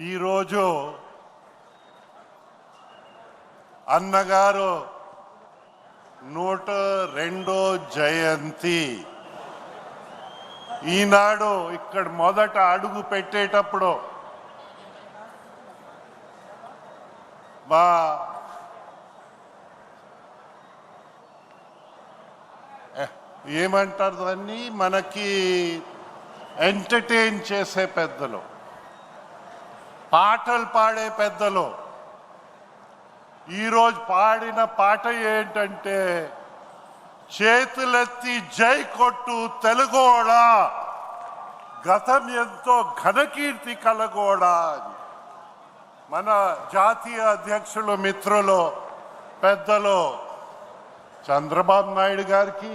ఈరోజు అన్నగారు 102వ జయంతి. ఈనాడు ఇక్కడ మొదట అడుగు పెట్టేటప్పుడు మా ఏమంటారు దాన్ని, మనకి ఎంటర్టైన్ చేసే పెద్దలు, పాటలు పాడే పెద్దలు ఈరోజు పాడిన పాట ఏంటంటే, చేతులెత్తి జై కొట్టు తెలుగోడా, గతం ఎంతో ఘనకీర్తి కలగోడా. మన జాతీయ అధ్యక్షులు మిత్రులు పెద్దలు చంద్రబాబు నాయుడు గారికి,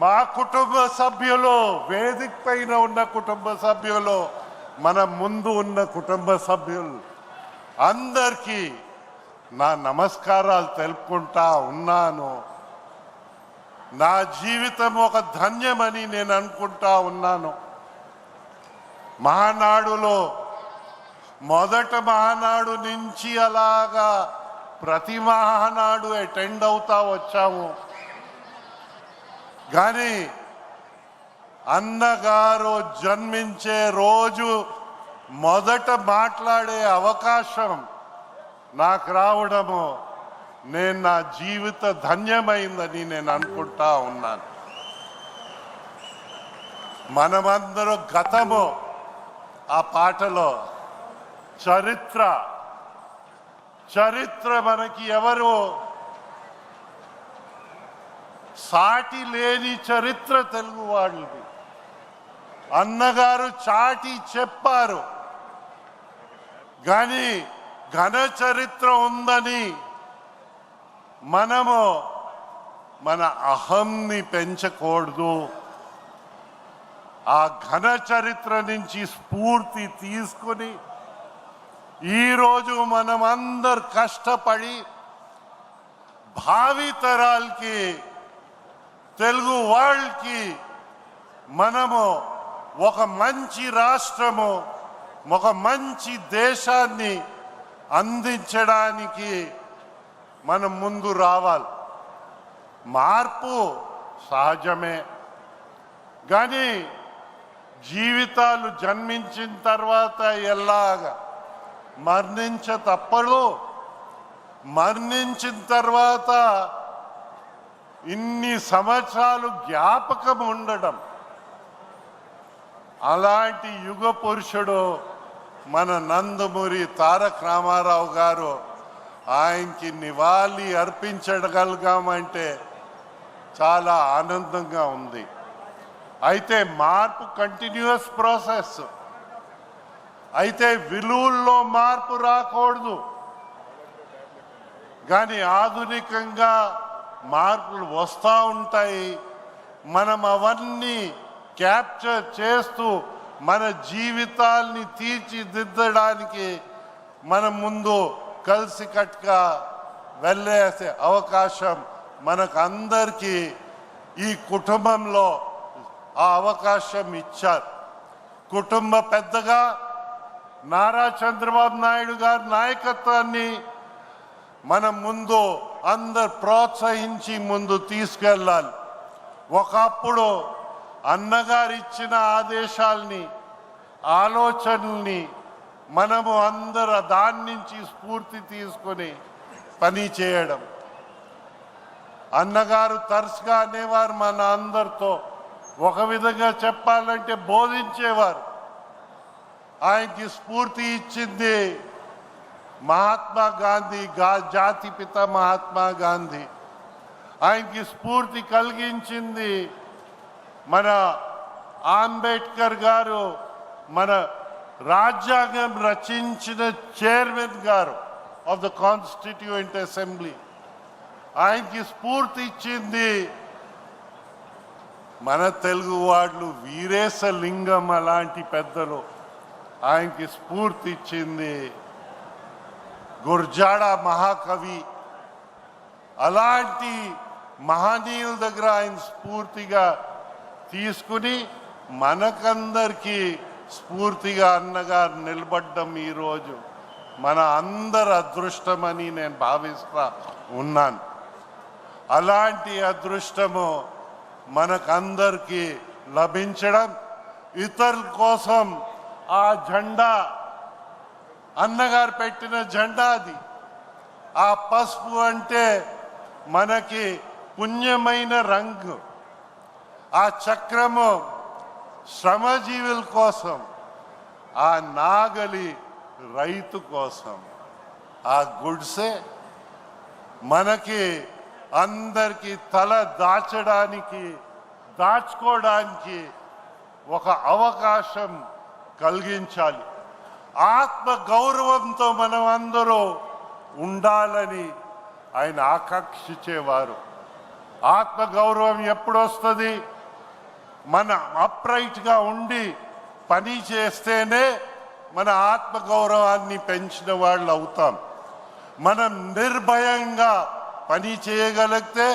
మా కుటుంబ సభ్యులు, వేదిక పైన ఉన్న కుటుంబ సభ్యులు, మన ముందు ఉన్న కుటుంబ సభ్యులు అందరికీ నా నమస్కారాలు తెలుపుకుంటా ఉన్నాను. నా జీవితం ఒక ధన్యమని నేను అనుకుంటా ఉన్నాను. మహానాడులో మొదట మహానాడు నుంచి అలాగా ప్రతి మహానాడు అటెండ్ అవుతా వచ్చాము. కానీ అన్నగారు జన్మించే రోజు మొదట మాట్లాడే అవకాశం నాకు రావడము నేను నా జీవిత ధన్యమైందని నేను అనుకుంటా ఉన్నాను. మనమందరూ గతము ఆ పాటలో చరిత్ర మనకి ఎవరు సాటి లేని చరిత్ర తెలుగు వాళ్ళది. అన్నగారు చాటి చెప్పారు, కానీ ఘన చరిత్ర ఉందని మనము మన అహంని పెంచకూడదు. ఆ ఘన చరిత్ర నుంచి స్ఫూర్తి తీసుకుని ఈరోజు మనం అందరు కష్టపడి భావితరాలకి, తెలుగు వాళ్ళకి మనము ఒక మంచి రాష్ట్రము, ఒక మంచి దేశాన్ని అందించడానికి మనం ముందు రావాలి. మార్పు సహజమే, కానీ జీవితాలు జన్మించిన తర్వాత ఎలాగా తప్పదు. మరణించిన తర్వాత ఇన్ని సంవత్సరాలు జ్ఞాపకం ఉండడం, అలాంటి యుగ పురుషుడు మన నందమూరి తారక రామారావు గారు. ఆయనకి నివాళి అర్పించగలిగామంటే చాలా ఆనందంగా ఉంది. అయితే మార్పు కంటిన్యూస్ ప్రాసెస్. అయితే విలువల్లో మార్పు రాకూడదు, కానీ ఆధునికంగా మార్పులు వస్తూ ఉంటాయి. మనం అవన్నీ క్యాప్చర్ చేస్తూ మన జీవితాల్ని తీర్చిదిద్దడానికి మనం ముందు కలిసికట్టుగా వెళ్ళేసే అవకాశం మనకు అందరికీ ఈ కుటుంబంలో ఆ అవకాశం ఇచ్చారు. కుటుంబ పెద్దగా నారా చంద్రబాబు నాయుడు గారి నాయకత్వాన్ని మనం ముందు అందరు ప్రోత్సహించి ముందు తీసుకెళ్ళాలి. ఒకప్పుడు అన్నగారు ఇచ్చిన ఆదేశాల్ని, ఆలోచనల్ని మనము అందరు దాని నుంచి స్ఫూర్తి తీసుకొని పని చేయడం. అన్నగారు తరచుగా అనేవారు మన అందరితో, ఒక విధంగా చెప్పాలంటే బోధించేవారు. ఆయనకి స్ఫూర్తి ఇచ్చింది మహాత్మా గాంధీ, జాతిపిత మహాత్మా గాంధీ. ఆయనకి స్ఫూర్తి కలిగించింది మన అంబేద్కర్ గారు, మన రాజ్యాంగం రచించిన చైర్మన్ గారు ఆఫ్ ద కాన్స్టిట్యూయెంట్ అసెంబ్లీ. ఆయనకి స్ఫూర్తి ఇచ్చింది మన తెలుగు వాళ్ళు, వీరేశలింగం అలాంటి పెద్దలు. ఆయనకి స్ఫూర్తి ఇచ్చింది గురజాడ మహాకవి. అలాంటి మహనీయుల దగ్గర ఆయన స్ఫూర్తిగా తీసుకుని మనకందరికీ స్ఫూర్తిగా అన్నగారు నిలబడ్డం ఈరోజు మన అందరి అదృష్టమని నేను భావిస్తా ఉన్నాను. అలాంటి అదృష్టము మనకందరికీ లభించడం, ఇతరుల కోసం ఆ జెండా అన్నగారు పెట్టిన జెండా అది. ఆ పసుపు అంటే మనకి పుణ్యమైన రంగు, ఆ చక్రము శ్రమజీవుల కోసం, ఆ నాగలి రైతు కోసం, ఆ గుడ్సే మనకి అందరికీ తల దాచుకోవడానికి ఒక అవకాశం కలిగించాలి. ఆత్మ గౌరవంతో మనం అందరూ ఉండాలని ఆయన ఆకాంక్షించేవారు. ఆత్మ గౌరవం ఎప్పుడు వస్తుంది? మన అప్రైట్గా ఉండి పని చేస్తేనే మన ఆత్మ గౌరవాన్ని పెంచిన వాళ్ళు అవుతాం. మనం నిర్భయంగా పని చేయగలిగితే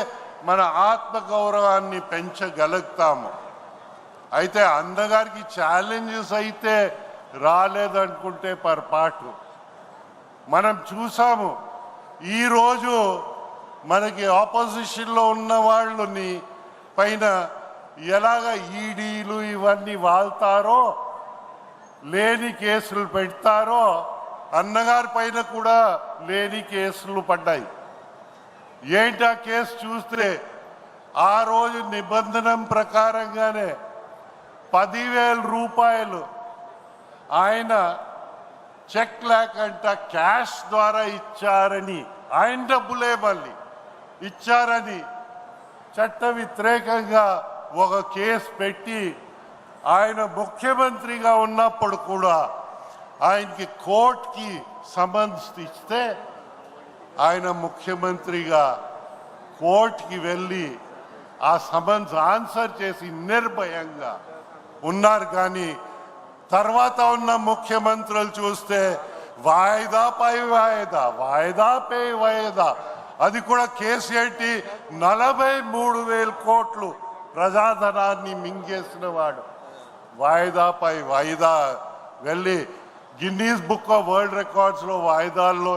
మన ఆత్మ గౌరవాన్ని పెంచగలుగుతాము. అయితే అన్నగారికి ఛాలెంజెస్ అయితే రాలేదనుకుంటే పొరపాటు. మనం చూసాము ఈరోజు మనకి ఆపోజిషన్లో ఉన్న వాళ్ళని పైన ఎలాగ ఈడీలు ఇవన్నీ వాళ్తారో, లేని కేసులు పెడతారో, అన్నగారి పైన కూడా లేని కేసులు పడ్డాయి. ఏంటి ఆ కేసు చూస్తే ఆ రోజు నిబంధన ప్రకారంగానే 10,000 రూపాయలు ఆయన చెక్ లేకంట క్యాష్ ద్వారా ఇచ్చారని, ఆయన డబ్బులే మళ్ళీ ఇచ్చారని చట్ట వ్యతిరేకంగా ఒక కేసు పెట్టి ఆయన ముఖ్యమంత్రిగా ఉన్నప్పుడు కూడా ఆయనకి కోర్టుకి సమన్స్ ఇస్తే ఆయన ముఖ్యమంత్రిగా కోర్టుకి వెళ్ళి ఆ సమన్స్ ఆన్సర్ చేసి నిర్భయంగా ఉన్నారు. కానీ తర్వాత ఉన్న ముఖ్యమంత్రులు చూస్తే వాయిదా పై వాయిదా, వాయిదా పై వాయిదా. అది కూడా కేసు ఏంటి? 43,000 కోట్లు ప్రజాధనాన్ని మింగేసిన వాడు వాయిదా పై వాయిదా వెళ్ళి గిన్నీస్ బుక్ ఆఫ్ వరల్డ్ రికార్డ్స్లో వాయిదాల్లో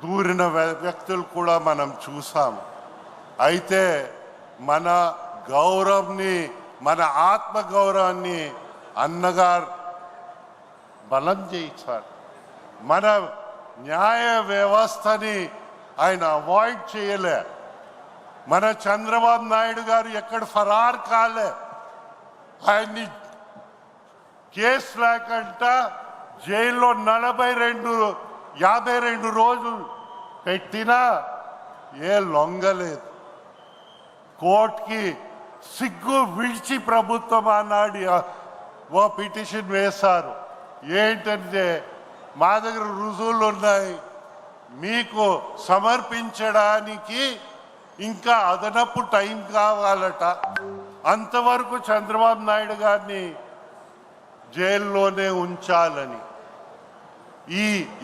దూరిన వ్యక్తులు కూడా మనం చూసాం. అయితే మన గౌరవాన్ని, మన ఆత్మ గౌరవాన్ని అన్నగారు బలం చేయించారు. మన న్యాయ వ్యవస్థని ఆయన అవాయిడ్ చేయలే. మన చంద్రబాబు నాయుడు గారు ఎక్కడ ఫరార్ కాలే. ఆయన్ని కేసు లేకుండా జైల్లో 52 రోజులు పెట్టినా ఏ లొంగలేదు. కోర్టుకి సిగ్గు విడిచి ప్రభుత్వం ఆనాడు ఓ పిటిషన్ వేశారు. ఏంటంటే మా దగ్గర రుజువులు ఉన్నాయి, మీకు సమర్పించడానికి ఇంకా అదనపు టైం కావాలట. అంతవరకు చంద్రబాబు నాయుడు గారిని జైల్లోనే ఉంచాలని.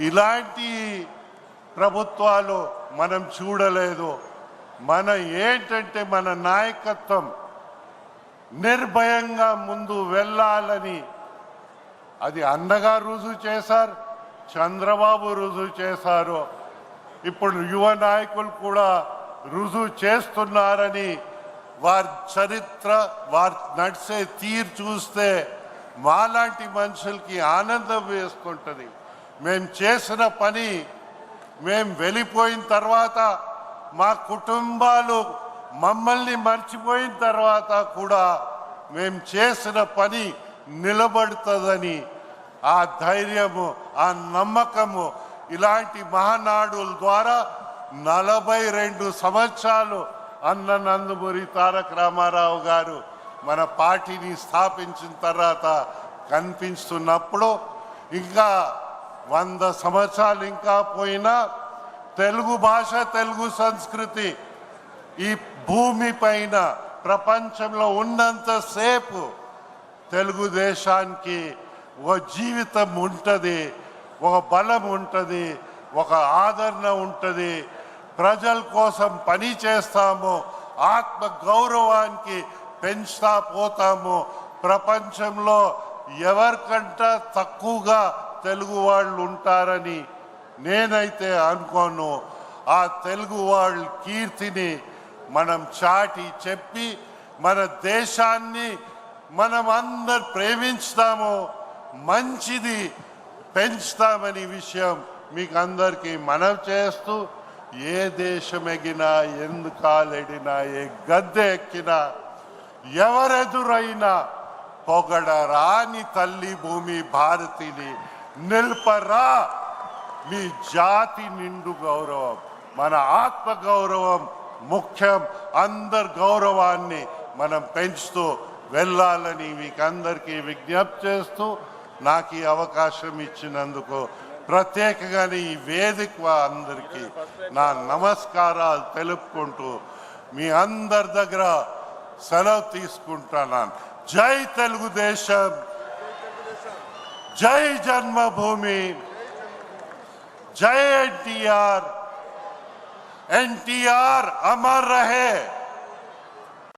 ఇలాంటి ప్రభుత్వాలు మనం చూడలేదు. మన ఏంటంటే మన నాయకత్వం నిర్భయంగా ముందు వెళ్ళాలని అది అన్నగారు రుజువు చేశారు, చంద్రబాబు రుజువు చేశారు, ఇప్పుడు యువ నాయకులు కూడా రుజువు చేస్తున్నారని వారి చరిత్ర, వారి నడిచే తీరు చూస్తే మాలాంటి మనుషులకి ఆనందం వేసుకుంటుంది. మేము చేసిన పని మేము వెళ్ళిపోయిన తర్వాత మా కుటుంబాలు మమ్మల్ని మర్చిపోయిన తర్వాత కూడా మేము చేసిన పని నిలబడుతుందని ఆ ధైర్యము, ఆ నమ్మకము ఇలాంటి మహానాడుల ద్వారా 42 సంవత్సరాలు అన్న నందమూరి తారక రామారావు గారు మన పార్టీని స్థాపించిన తర్వాత కనిపిస్తున్నప్పుడు ఇంకా 100 సంవత్సరాలు ఇంకా పోయినా తెలుగు భాష, తెలుగు సంస్కృతి ఈ భూమి పైన ప్రపంచంలో ఉన్నంతసేపు తెలుగుదేశానికి ఒక జీవితం ఉంటుంది, ఒక బలం ఉంటుంది, ఒక ఆదరణ ఉంటుంది. ప్రజల కోసం పని చేస్తాము, ఆత్మ గౌరవానికి పెంచుతా పోతాము. ప్రపంచంలో ఎవరికంట తక్కువగా తెలుగు వాళ్ళు ఉంటారని నేనైతే అనుకోను. ఆ తెలుగు వాళ్ళ కీర్తిని మనం చాటి చెప్పి మన దేశాన్ని మనం అందరు ప్రేమించుతాము, మంచిది పెంచుతామని విషయం మీకు అందరికీ మనవి చేస్తూ, ఏ దేశం ఎగినా, ఎందు కాలెడినా, ఏ గద్దె ఎక్కినా, ఎవరెదురైనా పొగడరాని తల్లి భూమి భారతిని నిల్పరా మీ జాతి నిండు గౌరవం, మన ఆత్మ గౌరవం ముఖ్యం. అందరి గౌరవాన్ని మనం పెంచుతూ వెళ్ళాలని మీకు అందరికీ విజ్ఞప్తి చేస్తూ, నాకు ఈ అవకాశం ఇచ్చినందుకు ప్రత్యేకంగా ఈ వేదిక అందరికీ నా నమస్కారాలు తెలుపుకుంటూ మీ అందరి దగ్గర సెలవు తీసుకుంటున్నాను. జై తెలుగుదేశం, జై జన్మభూమి, जय एनटीआर, एनटीआर अमर रहे।